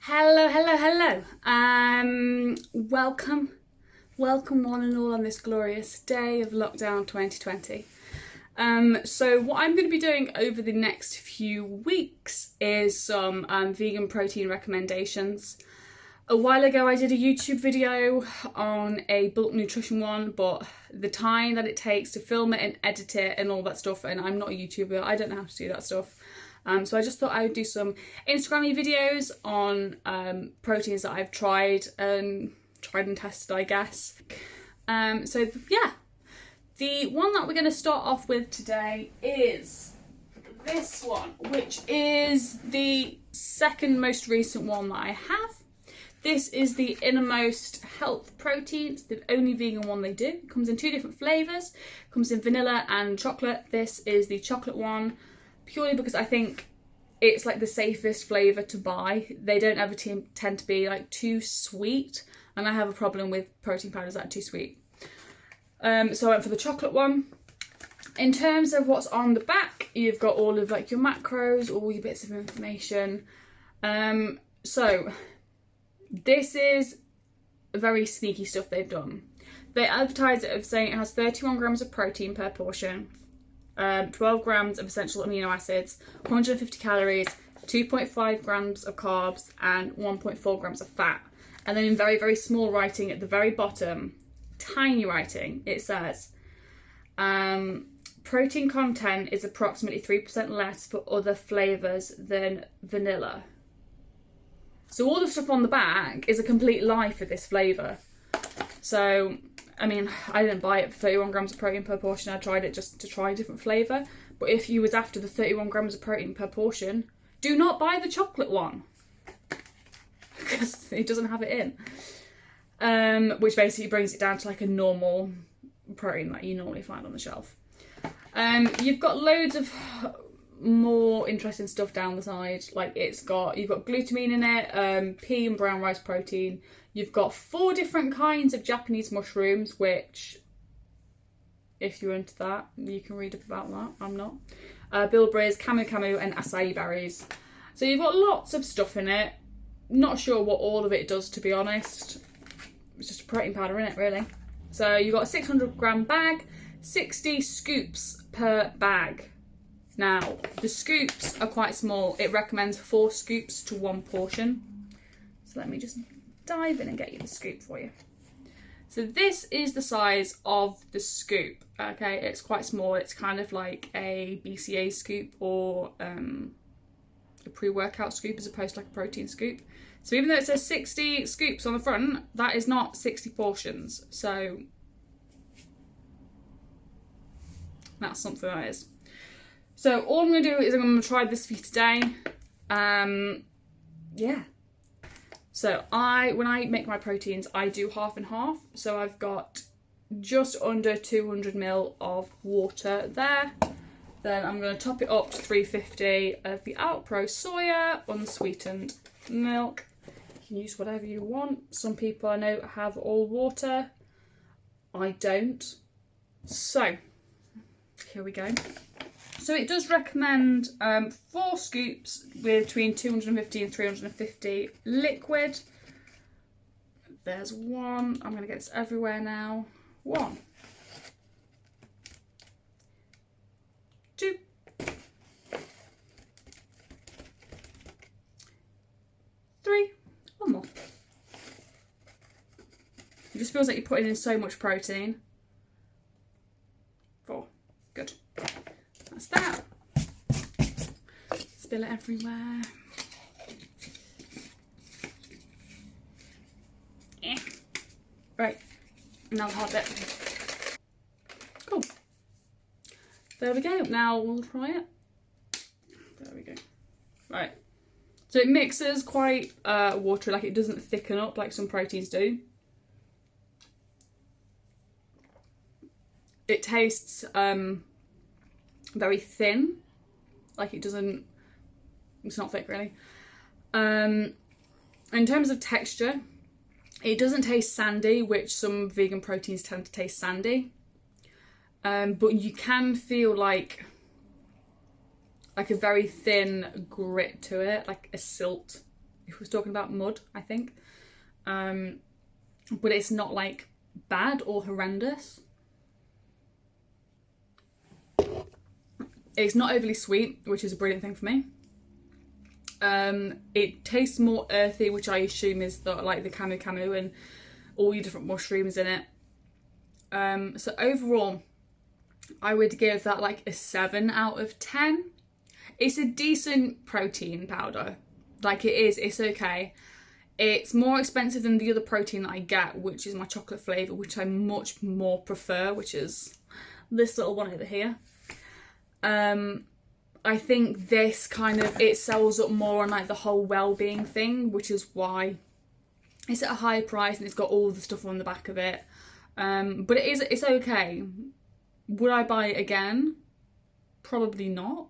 Hello, hello, hello. Welcome one and all on this glorious day of lockdown 2020. So what I'm going to be doing over the next few weeks is some vegan protein recommendations. A while ago I did a YouTube video on a bulk nutrition one, but the time that it takes to film it and edit it and all that stuff, and I'm not a YouTuber, I don't know how to do that stuff. So I just thought I would do some Instagram-y videos on proteins that I've tried and tested, I guess. So yeah, the one that we're going to start off with today is this one, which is the second most recent one that I have. This is the Innermost health protein. It's the only vegan one they do. It comes in two different flavours. It comes in vanilla and chocolate. This is the chocolate one, purely because I think it's like the safest flavour to buy. They don't ever tend to be like too sweet, and I have a problem with protein powders that are too sweet. So I went for the chocolate one. In terms of what's on the back, you've got all of like your macros, all your bits of information. So this is very sneaky stuff they've done. They advertise it of saying it has 31 grams of protein per portion, 12 grams of essential amino acids, 150 calories, 2.5 grams of carbs, and 1.4 grams of fat. And then in very, very small writing at the very bottom, tiny writing, it says, protein content is approximately 3% less for other flavours than vanilla. So all the stuff on the back is a complete lie for this flavour. So, I mean, I didn't buy it for 31 grams of protein per portion. I tried it just to try a different flavour. But if you was after the 31 grams of protein per portion, do not buy the chocolate one, because it doesn't have it in. Which basically brings it down to like a normal protein that you normally find on the shelf. You've got loads of more interesting stuff down the side. Like you've got glutamine in it, pea and brown rice protein. You've got 4 different kinds of Japanese mushrooms, which, if you're into that, you can read up about that. I'm not. Bilberries, camu and acai berries. So you've got lots of stuff in it. Not sure what all of it does, to be honest. It's just a protein powder in it, really. So you've got a 600 gram bag, 60 scoops per bag. Now, the scoops are quite small. It recommends 4 scoops to 1 portion. So let me just dive in and get you the scoop for you. So this is the size of the scoop. Okay, it's quite small. It's kind of like a BCA scoop or a pre-workout scoop as opposed to like a protein scoop. So even though it says 60 scoops on the front, that is not 60 portions. So that's something that is. So all I'm going to do is I'm going to try this for you today. Yeah. So when I make my proteins, I do half and half. So I've got just under 200 ml of water there. Then I'm going to top it up to 350 of the Outpro soya unsweetened milk. You can use whatever you want. Some people I know have all water. I don't. So here we go. So it does recommend 4 scoops between 250 and 350 liquid. There's 1. I'm going to get this everywhere now. 1. 2. 3. 1 more. It just feels like you're putting in so much protein. 4. Good. That's that. Spill it everywhere. Right, now the hard bit. Cool. There we go. Now we'll try it. There we go. Right. So it mixes quite watery, like it doesn't thicken up like some proteins do. It tastes very thin, like it's not thick really. In terms of texture, it doesn't taste sandy, which some vegan proteins tend to taste sandy. But you can feel like a very thin grit to it, like a silt. if we're talking about mud, I think. But it's not like bad or horrendous. It's not overly sweet, which is a brilliant thing for me. It tastes more earthy, which I assume is the camu camu and all your different mushrooms in it. So overall, I would give that like a 7 out of 10. It's a decent protein powder. Like it's okay. It's more expensive than the other protein that I get, which is my chocolate flavour, which I much more prefer, which is this little one over here. I think this kind of, it sells up more on like the whole well-being thing, which is why it's at a higher price and it's got all the stuff on the back of it. But it's okay. Would I buy it again? Probably not.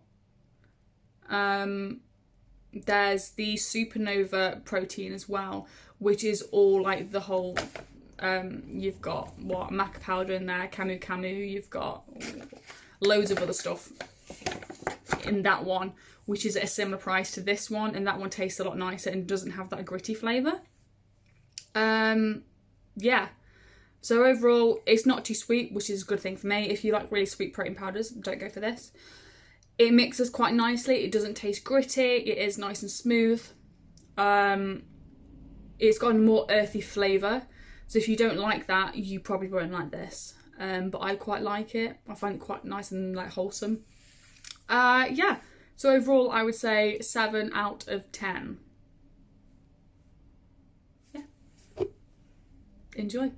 There's the Supernova protein as well, which is all like the whole, you've got maca powder in there, camu camu, you've got loads of other stuff in that one, which is at a similar price to this one, and that one tastes a lot nicer and doesn't have that gritty flavour. Yeah. So overall, it's not too sweet, which is a good thing for me. If you like really sweet protein powders, don't go for this. It mixes quite nicely. It doesn't taste gritty. It is nice and smooth. It's got a more earthy flavour. So if you don't like that, you probably won't like this. But I quite like it. I find it quite nice and like wholesome. Yeah. So overall, I would say 7 out of 10. Yeah. Enjoy.